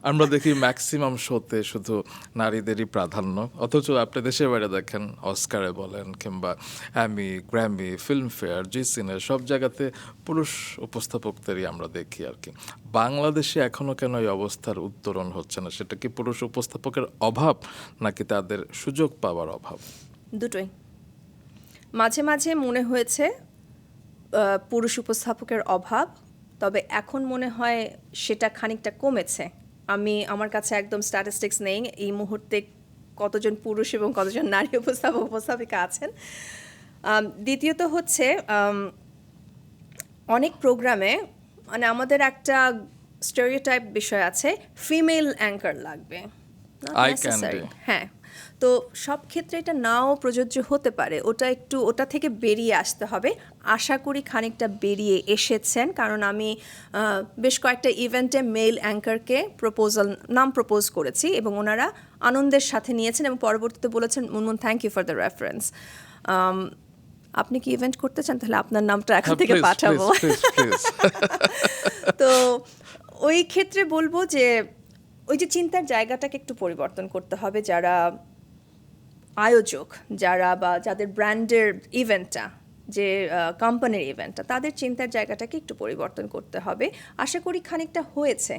আমরা দেখি ম্যাক্সিমাম শোতে শুধু নারীদেরই প্রাধান্য, অথচ আপনি দেশের বাইরে দেখেন অস্কারে বলেন কিংবা অ্যামি, গ্র্যামি, ফিল্মফেয়ার, জি সিনে, সব জায়গাতে পুরুষ উপস্থাপকদেরই আমরা দেখি আর কি। বাংলাদেশে এখনও কেন এই অবস্থার উত্তরণ হচ্ছে না? সেটা কি পুরুষ উপস্থাপকের অভাব নাকি তাদের সুযোগ পাওয়ার অভাব? দুটোই। মাঝে মাঝে মনে হয়েছে পুরুষ উপস্থাপকের অভাব, তবে এখন মনে হয় সেটা খানিকটা কমেছে। আমার কাছে একদম স্ট্যাটিস্টিক্স নেই এই মুহূর্তে কতজন পুরুষ এবং কতজন নারী উপস্থাপক উপস্থাপিকা আছেন। দ্বিতীয়ত হচ্ছে অনেক প্রোগ্রামে মানে আমাদের একটা স্টেরিওটাইপ বিষয় আছে, ফিমেল অ্যাঙ্কার লাগবে, Not Eye necessary. candy. হ্যাঁ, তো সব ক্ষেত্রে এটা নাও প্রযোজ্য হতে পারে। ওটা থেকে বেরিয়ে আসতে হবে। আশা করি খানিকটা বেরিয়ে এসেছেন, কারণ আমি বেশ কয়েকটা ইভেন্টে মেল অ্যাঙ্কারকে নাম প্রপোজ করেছি এবং ওনারা আনন্দের সাথে নিয়েছেন এবং পরবর্তীতে বলেছেন, Munmun thank you for the reference. আপনি কি ইভেন্ট করতে চান? তাহলে আপনার নামটা এখন থেকে পাঠাবো। তো ওই ক্ষেত্রে বলবো যে ওই যে চিন্তার জায়গাটাকে একটু পরিবর্তন করতে হবে। যারা আয়োজক, বা যাদের ব্র্যান্ডের ইভেন্টটা, যে কোম্পানির ইভেন্টটা, তাদের চিন্তার জায়গাটাকে একটু পরিবর্তন করতে হবে। আশা করি খানিকটা হয়েছে।